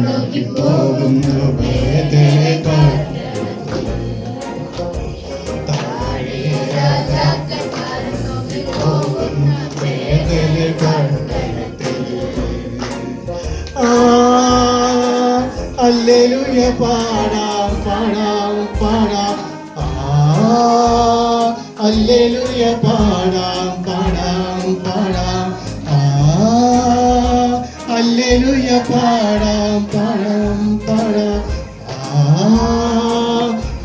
നോക്കി പോകുന്നു വേദനകൾ. താഴെ രാജാക്കന്മാർ നോക്കി പോകുന്നു വേദനകൾ. ഹല്ലേലൂയ പാടാം പാടാം പാടാം. ഹല്ലേലൂയ പാടാം പാടാം പാടാം. ഹല്ലേലൂയ പാടാം പാടാം പാടാം.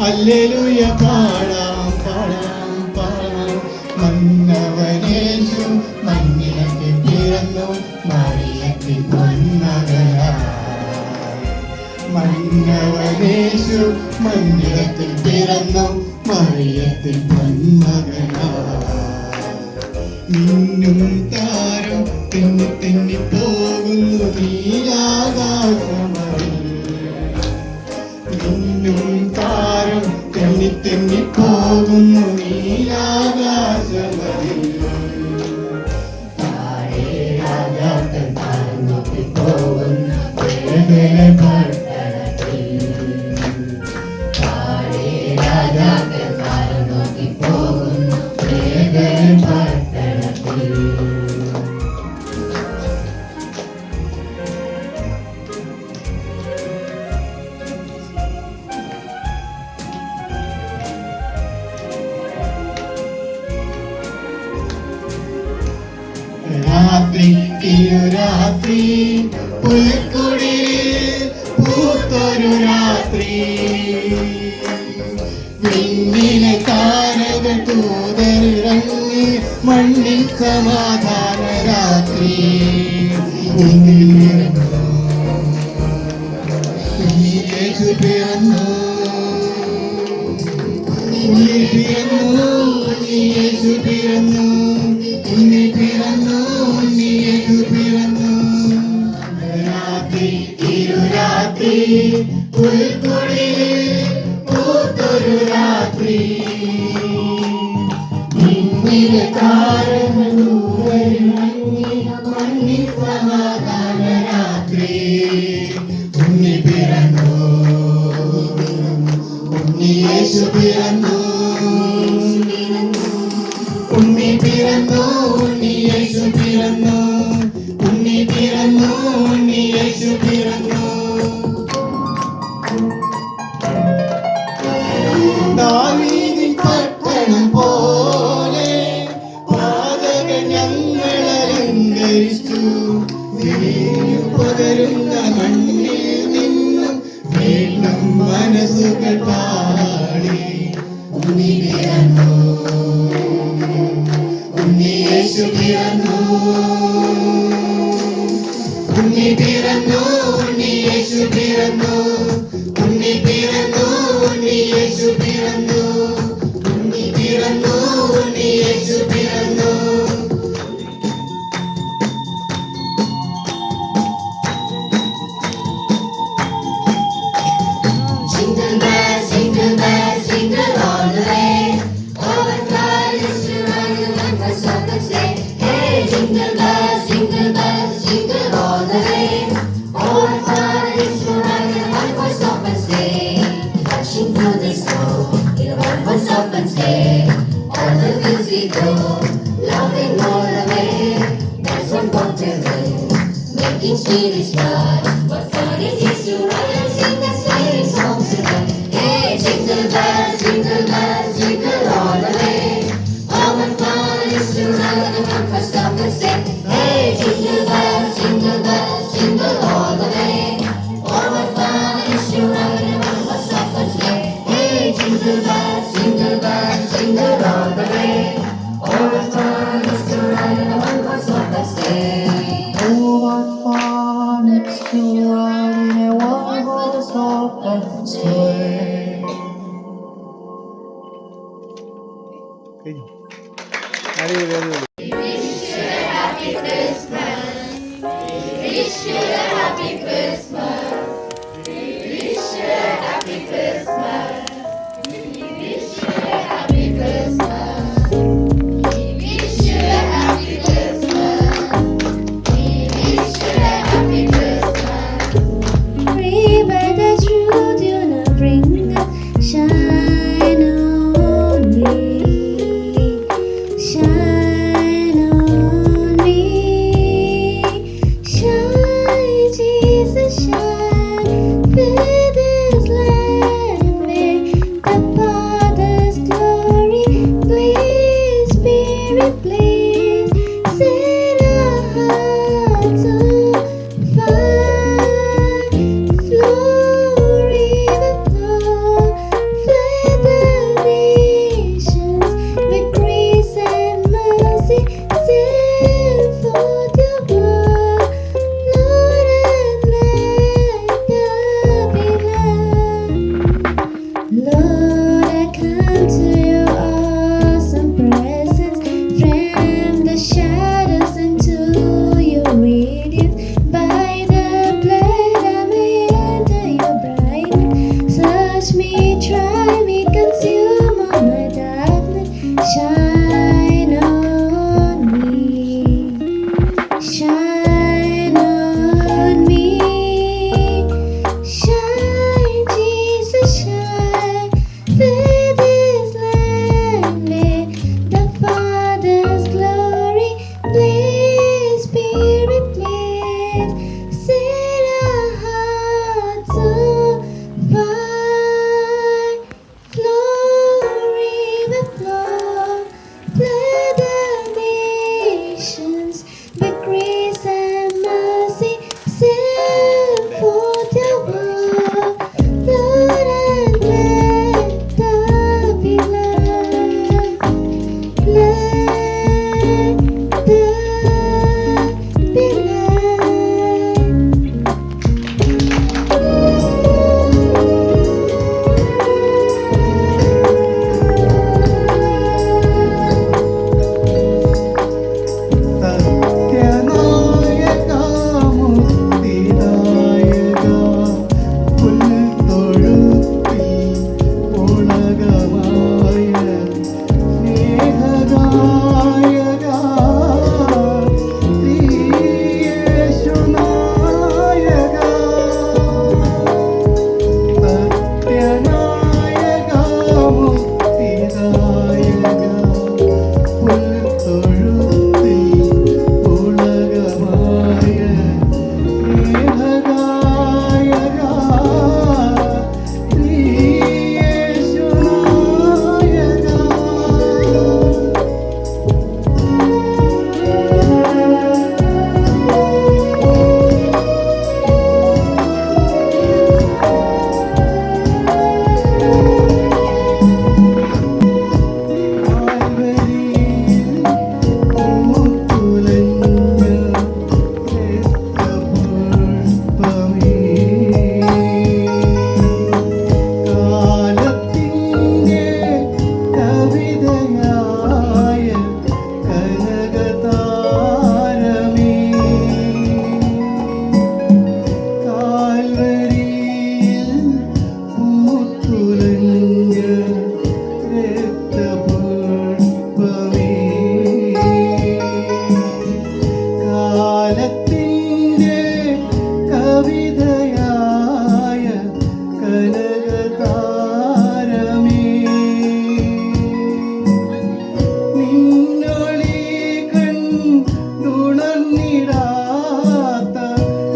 ഹല്ലേലൂയ പാടാം പാടാം പാടാം. മന്നവനേശു മഞ്ഞിലത്തിൽ പിറന്നു മറിയത്തിൽ പൊന്മകനായി. മന്നവനേശു മഞ്ഞിലത്തിൽ പിറന്നു മറിയത്തിൽ പൊന്മകനായി. മിന്നും താരം തെന്നി തെന്നി പോകുന്നു നീലാകാശമതിൽ. മിന്നും താരം തെന്നി തെന്നി പോകുന്നു നീലാകാശമതിൽ. താഴെ രാജാക്കന്മാർ നോക്കി പോകുന്നു വേദനകൾ. താഴെ രാജാക്കന്മാർ നോക്കി പോകുന്നു വേദനകൾ. രാത്രി തിരുരാത്രി പുൽക്കുടിലിൽ പൂത്തൊരു രാത്രി. വിണ്ണിലെ താരകൾ തൂതരിറങ്ങി മണ്ണിൽ സമാധാന രാത്രി. യേശു പിറന്നു പിറന്നു യേശു പിറന്നു പിറന്നു യേശു പിറന്നു. രാത്രി തിരുരാത്രി പുൽക്കുടിലിൽ പൂത്തൊരു രാത്രി. നിന്നിലെ താരങ്ങൾ മണ്ണിൽ സമാധാന രാത്രി. ഉണ്ണി പിറന്നു ഉണ്ണി യേശു പിറന്നു. ഉണ്ണി പിറന്നു ഉണ്ണി യേശു പിറന്നു. ഉണ്ണി പിറന്നു ഉണ്ണി യേശു പിറന്നു. ദാവീദിൻ പട്ടണം പോലെ പാതകൾ ഞങ്ങൾ അലങ്കരിച്ചു. പകരുന്ന മണ്ണിൽ നിന്നും വീണ്ടും മനസ്സുകൾ പാടി. ഉണ്ണി പിറന്നു ഉണ്ണി യേശു പിറന്നു. ഉണ്ണി പിറന്നു ഉണ്ണി യേശു പിറന്നു. ഉണ്ണി പിറന്നു ഉണ്ണി യേശു പിറന്നു. ഉണ്ണി പിറന്നു ഉണ്ണി യേശു പിറന്നു. Jingle bells, jingle bells, jingle all the way. Oh, what fun it is to ride in a one-horse sleigh. Hey, jingle bells, jingle all the way. Oh, what fun it is to ride in a one-horse sleigh. Dashing through the snow in a one-horse sleigh. All the fields we go, laughing all the way. That's one mountain rain, making speedy start. What fun it is to ride and sing the sleighing songs tonight. Hey, jingle bells, jingle all the way. Oh, what fun it is to ride in a one-horse sleigh. Hey, jingle bells, jingle all the way. Oh, what fun it is to ride in a one-horse sleigh. Hey, jingle bells, jingle all the way. Oh, what fun it is to ride in a one-horse sleigh. Oh, what fun it's to ride in a one-horse open sleigh. We wish you a happy Christmas. We wish you a happy Christmas. We wish you a happy Christmas. We wish you a happy Christmas. We wish you a happy Christmas. We wish you a happy Christmas. Jesus shine, fill this land with the Father's glory. Please, Spirit, please set our hearts on fire. Flow, river, flow, flood the nations with grace and mercy. Send forth your word, Lord, and let there be light. Lord, I come to your awesome presence, from the shadows into your radiance. By the blood I may enter your brightness. Search me, try me, consume all my darkness. Shine on me, shine on me. Shine, Jesus, shine. Fill this land with the Father's glory. Please, Spirit, please set our hearts on fire. Flow, river, flow, flood the nations with grace and mercy. Send forth your word, Lord, and let there be light. Let there be സത്യനായക മുക്തിദായക പുൽത്തൊഴുത്തിൽ ഉലകമായ സ്നേഹഗായക ശ്രീയേശുനായക സത്യനായക മുക്തിദായക പുൽത്തൊഴുത്തിൽ ഉലകമായ സ്നേഹഗായക ശ്രീയേശുനായക കാലത്തിൻ്റെ കവിതയായ കനകതാരമേ നിന്നൊളി കണ്ടുണർന്നിടാത്ത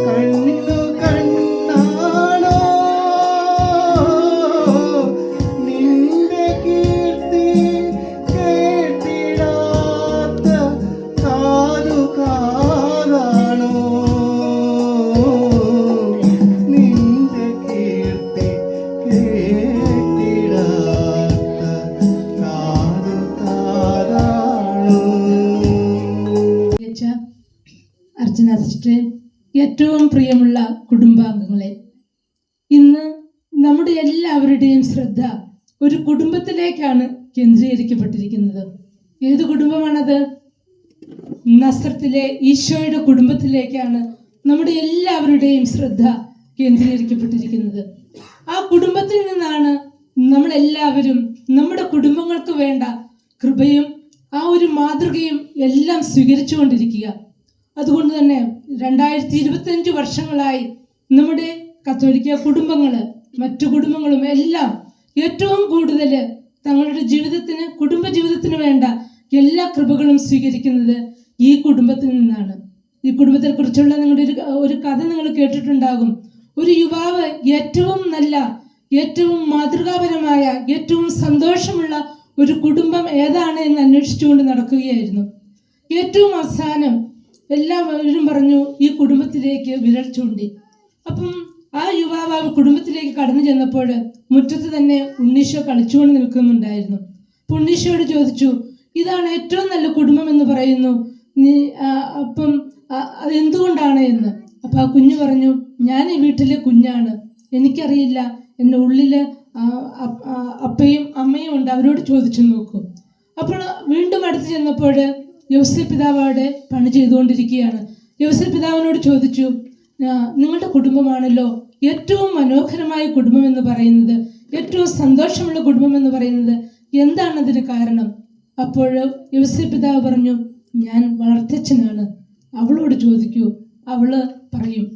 കണ്ണു കണ്ണാണോ നിന്റെ കീർത്തി കേട്ടിടാത്ത കാതു കാതാണോ നിന്റെ കീർത്തി കേട്ടിടാത്ത കാതു കാതാണോ. അർച്ചന സിസ്റ്ററെ, ഏറ്റവും പ്രിയമുള്ള കുടുംബാംഗങ്ങളെ, ഇന്ന് നമ്മുടെ എല്ലാവരുടെയും ശ്രദ്ധ ഒരു കുടുംബത്തിലേക്കാണ് കേന്ദ്രീകരിക്കപ്പെട്ടിരിക്കുന്നത്. ഏത് കുടുംബമാണത്? നസ്രത്തിലെ ഈശോയുടെ കുടുംബത്തിലേക്കാണ് നമ്മുടെ എല്ലാവരുടെയും ശ്രദ്ധ കേന്ദ്രീകരിക്കപ്പെട്ടിരിക്കുന്നത്. ആ കുടുംബത്തിൽ നിന്നാണ് നമ്മളെല്ലാവരും നമ്മുടെ കുടുംബങ്ങൾക്ക് വേണ്ട കൃപയും ആ ഒരു മാതൃകയും എല്ലാം സ്വീകരിച്ചുകൊണ്ടിരിക്കുക. അതുകൊണ്ട് തന്നെ 2025 വർഷങ്ങളായി നമ്മുടെ കത്തോലിക്ക കുടുംബങ്ങള് മറ്റു കുടുംബങ്ങളും എല്ലാം ഏറ്റവും കൂടുതൽ തങ്ങളുടെ ജീവിതത്തിന്, കുടുംബ ജീവിതത്തിന് വേണ്ട എല്ലാ കൃപകളും സ്വീകരിക്കുന്നത് ഈ കുടുംബത്തിൽ നിന്നാണ്. ഈ കുടുംബത്തെ കുറിച്ചുള്ള നിങ്ങളുടെ ഒരു കഥ നിങ്ങൾ കേട്ടിട്ടുണ്ടാകും. ഒരു യുവാവ് ഏറ്റവും നല്ല, ഏറ്റവും മാതൃകാപരമായ, ഏറ്റവും സന്തോഷമുള്ള ഒരു കുടുംബം ഏതാണ് എന്ന് അന്വേഷിച്ചുകൊണ്ട് നടക്കുകയായിരുന്നു. ഏറ്റവും അവസാനം എല്ലാവരും പറഞ്ഞു ഈ കുടുംബത്തിലേക്ക് വിരൽ ചൂണ്ടി. അപ്പം ആ യുവാവ് ആ കുടുംബത്തിലേക്ക് കടന്നു ചെന്നപ്പോൾ മുറ്റത്ത് തന്നെ ഉണ്ണീശോ കളിച്ചുകൊണ്ട് നിൽക്കുന്നുണ്ടായിരുന്നു. അപ്പം ഉണ്ണീശോയോട് ചോദിച്ചു, ഇതാണ് ഏറ്റവും നല്ല കുടുംബം എന്ന് പറയുന്നു, നീ അപ്പം അതെന്തുകൊണ്ടാണ് എന്ന്. അപ്പം ആ കുഞ്ഞു പറഞ്ഞു, ഞാൻ ഈ വീട്ടിലെ കുഞ്ഞാണ്, എനിക്കറിയില്ല, എൻ്റെ ഉള്ളിൽ അപ്പയും അമ്മയും ഉണ്ട്, അവരോട് ചോദിച്ചു നോക്കൂ. അപ്പോൾ വീണ്ടും അടുത്ത് ചെന്നപ്പോൾ യോസേപ്പ് പിതാവ് അവിടെ പണി ചെയ്തുകൊണ്ടിരിക്കുകയാണ്. യോസേപ്പ് പിതാവിനോട് ചോദിച്ചു, നിങ്ങളുടെ കുടുംബമാണല്ലോ ഏറ്റവും മനോഹരമായ കുടുംബം എന്ന് പറയുന്നത്, ഏറ്റവും സന്തോഷമുള്ള കുടുംബം എന്ന് പറയുന്നത്, എന്താണ് അതിന് കാരണം? അപ്പോൾ യോസേപ്പ് പിതാവ് പറഞ്ഞു, ഞാൻ വളർത്തച്ഛനാണ്, അവളോട് ചോദിക്കൂ, അവള് പറയും.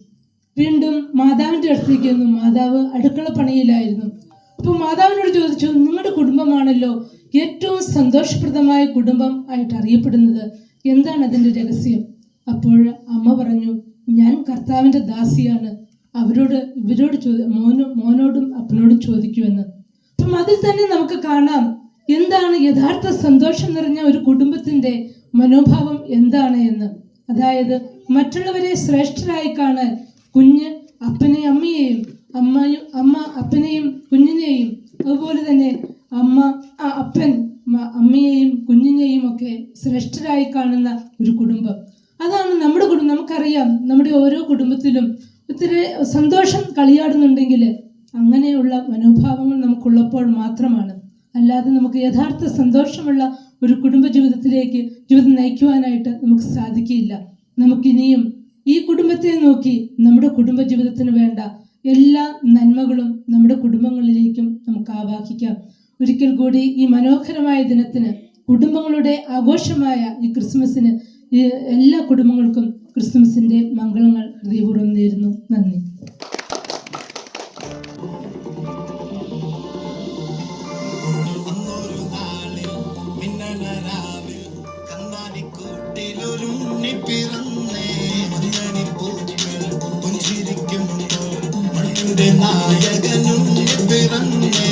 വീണ്ടും മാതാവിൻ്റെ അടുത്തേക്ക് വന്നു. മാതാവ് അടുക്കള പണിയിലായിരുന്നു. അപ്പോൾ മാതാവിനോട് ചോദിച്ചു, നിങ്ങളുടെ കുടുംബമാണല്ലോ ഏറ്റവും സന്തോഷപ്രദമായ കുടുംബം ആയിട്ട് അറിയപ്പെടുന്നത്, എന്താണ് അതിൻ്റെ രഹസ്യം? അപ്പോൾ അമ്മ പറഞ്ഞു, ഞാൻ കർത്താവിൻ്റെ ദാസിയാണ്, ഇവരോട് മോനോടും അപ്പനോടും ചോദിക്കുമെന്ന്. അപ്പം അതിൽ തന്നെ നമുക്ക് കാണാം എന്താണ് യഥാർത്ഥ സന്തോഷം നിറഞ്ഞ ഒരു കുടുംബത്തിൻ്റെ മനോഭാവം എന്താണ് എന്ന്. അതായത് മറ്റുള്ളവരെ ശ്രേഷ്ഠരായി കാണാൻ കുഞ്ഞ് അപ്പനെയും അമ്മയെയും, അമ്മ അപ്പനെയും കുഞ്ഞിനെയും, അതുപോലെ തന്നെ അപ്പൻ അമ്മയെയും കുഞ്ഞിനെയും ഒക്കെ ശ്രേഷ്ഠരായി കാണുന്ന ഒരു കുടുംബം. അതാണ് നമ്മുടെ കുടുംബം. നമുക്കറിയാം നമ്മുടെ ഓരോ കുടുംബത്തിലും ഒത്തിരി സന്തോഷം കളിയാടുന്നുണ്ടെങ്കിൽ അങ്ങനെയുള്ള മനോഭാവങ്ങൾ നമുക്കുള്ളപ്പോൾ മാത്രമാണ്. അല്ലാതെ നമുക്ക് യഥാർത്ഥ സന്തോഷമുള്ള ഒരു കുടുംബ ജീവിതം നയിക്കുവാനായിട്ട് നമുക്ക് സാധിക്കില്ല. നമുക്കിനിയും ഈ കുടുംബത്തെ നോക്കി നമ്മുടെ കുടുംബ ജീവിതത്തിന് വേണ്ട എല്ലാ നന്മകളും നമ്മുടെ കുടുംബങ്ങളിലേക്കും നമുക്ക് ആവാഹിക്കാം. ഒരിക്കൽ കൂടി ഈ മനോഹരമായ ദിനത്തിന്, കുടുംബങ്ങളുടെ ആഘോഷമായ ഈ ക്രിസ്മസിന് എല്ലാ കുടുംബങ്ങൾക്കും ക്രിസ്മസിൻ്റെ മംഗളങ്ങൾ ഹൃദയപൂർവ്വം നേരുന്നു. നന്ദി. നായകനും പിറന്നേ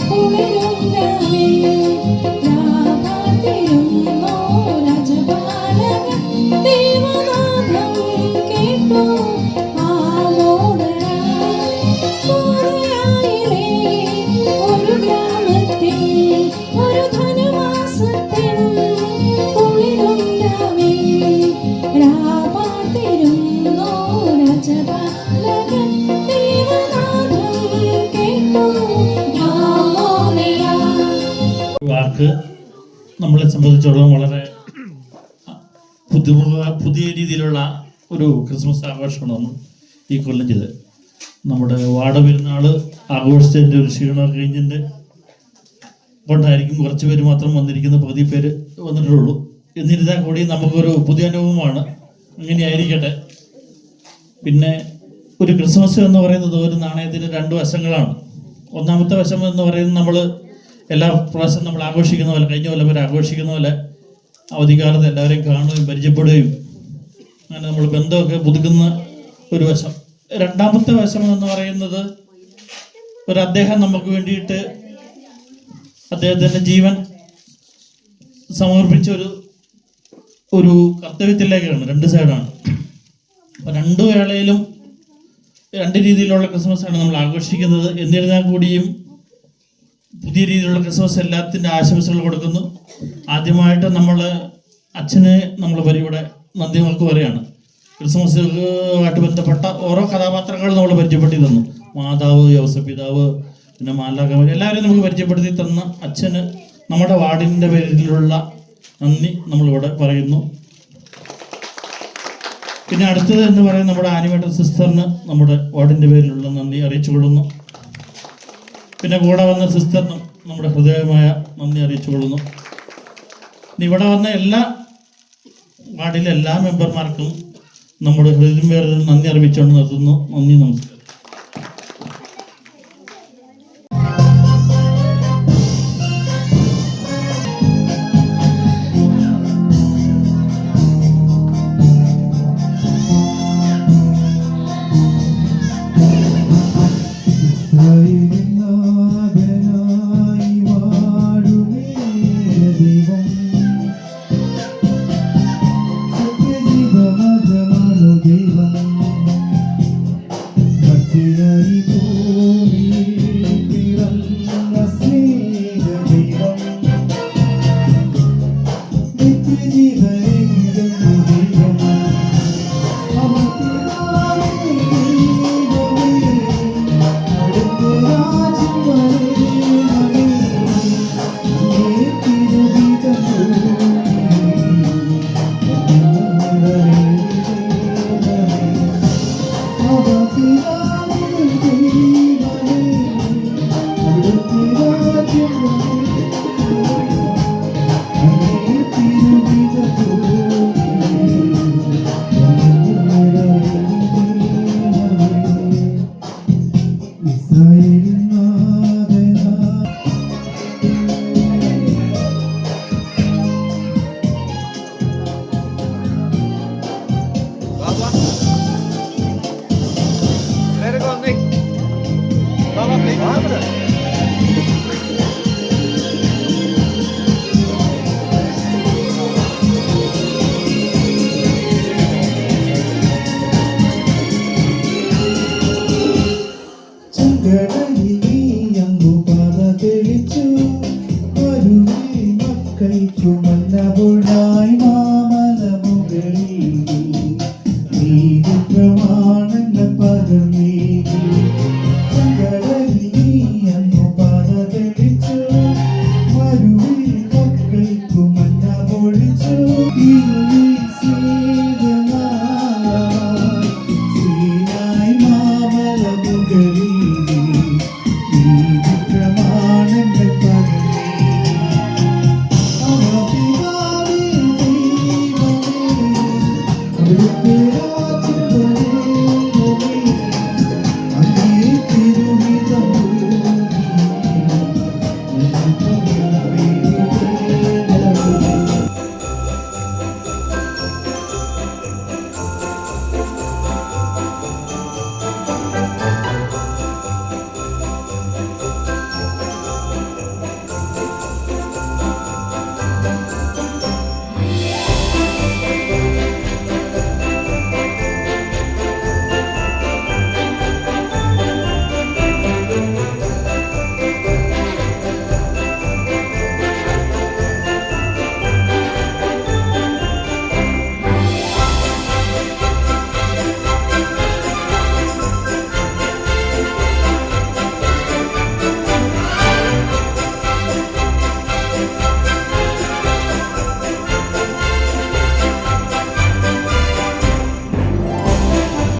കുളിരും രാവിൽ രാപാർത്തിരുന്നോ രാജപാലകൻ ദൈവനാഥം കേട്ടു ആമോദരായി കോറയായിരേ ഒരു ഗ്രാമത്തിൽ ഒരു ധനുമാസത്തിൽ കുളിരും രാവിൽ രാപാർത്തിരുന്നോ രാജപാലകൻ ദൈവനാഥം കേട്ടു ആമോദരായി. വാക്ക് നമ്മളെ സംബന്ധിച്ചിടത്തോളം വളരെ പുതിയ രീതിയിലുള്ള ഒരു ക്രിസ്മസ് ആഘോഷമാണ് നമ്മൾ ഈ കൊല്ലം ചെയ്തത്. നമ്മുടെ വാടപെരുന്നാൾ ആഘോഷിച്ചതിൻ്റെ ഒരു ക്ഷീണം കഴിഞ്ഞിൻ്റെ കൊണ്ടായിരിക്കും കുറച്ച് പേര് മാത്രം വന്നിരിക്കുന്ന, പകുതി പേര് വന്നിട്ടുള്ളൂ. എന്നിരുന്നാൽ കൂടി നമുക്കൊരു പുതിയ അനുഭവമാണ്. അങ്ങനെയായിരിക്കട്ടെ. പിന്നെ ഒരു ക്രിസ്മസ് എന്ന് പറയുന്നത് ഒരു നാണയത്തിന് രണ്ട് വശങ്ങളാണ്. ഒന്നാമത്തെ വശം എന്ന് പറയുന്നത് നമ്മൾ എല്ലാ പ്രാവശ്യം നമ്മൾ ആഘോഷിക്കുന്ന പോലെ, കഴിഞ്ഞ കൊല്ലം വരെ ആഘോഷിക്കുന്ന പോലെ അവധിക്കാലത്ത് എല്ലാവരെയും കാണുകയും പരിചയപ്പെടുകയും അങ്ങനെ നമ്മൾ ബന്ധമൊക്കെ പുതുക്കുന്ന ഒരു വശം. രണ്ടാമത്തെ വശം എന്ന് പറയുന്നത് അദ്ദേഹം നമുക്ക് വേണ്ടിയിട്ട് അദ്ദേഹത്തിൻ്റെ ജീവൻ സമർപ്പിച്ച ഒരു കർത്തവ്യത്തിലേക്കാണ്. രണ്ട് സൈഡാണ്. അപ്പം രണ്ടു വേളയിലും രണ്ട് രീതിയിലുള്ള ക്രിസ്മസാണ് നമ്മൾ ആഘോഷിക്കുന്നത്. എന്നിരുന്നാൽ കൂടിയും പുതിയ രീതിയിലുള്ള ക്രിസ്മസ് എല്ലാത്തിൻ്റെ ആശംസകൾ കൊടുക്കുന്നു. ആദ്യമായിട്ട് നമ്മൾ അച്ഛന് നമ്മൾ ഇവിടെ നന്ദി വാക്ക് പറയാണ്. ക്രിസ്മസുമായിട്ട് ബന്ധപ്പെട്ട ഓരോ കഥാപാത്രങ്ങൾ നമ്മൾ പരിചയപ്പെടുത്തി തന്നു. മാതാവ്, യൗസപിതാവ്, പിന്നെ മാലാഖമാർ, എല്ലാവരും നമുക്ക് പരിചയപ്പെടുത്തി തന്ന അച്ഛന് നമ്മുടെ വാർഡിൻ്റെ പേരിലുള്ള നന്ദി നമ്മളിവിടെ പറയുന്നു. പിന്നെ അടുത്തത് എന്ന് പറയുന്നത് നമ്മുടെ ആനിമേറ്റർ സിസ്റ്ററിന് നമ്മുടെ വാർഡിൻ്റെ പേരിലുള്ള നന്ദി അറിയിച്ചു കൊള്ളുന്നു. പിന്നെ കൂടെ വന്ന സിസ്റ്ററിനും നമ്മുടെ ഹൃദയമായ നന്ദി അറിയിച്ചു കൊള്ളുന്നു. ഇവിടെ വന്ന എല്ലാ വാർഡിലെ എല്ലാ മെമ്പർമാർക്കും നമ്മുടെ ഹൃദയം പേരിൽ നന്ദി അറിയിച്ചുകൊണ്ട് നിർത്തുന്നു. നന്ദി, നമസ്കാരം. Thank you.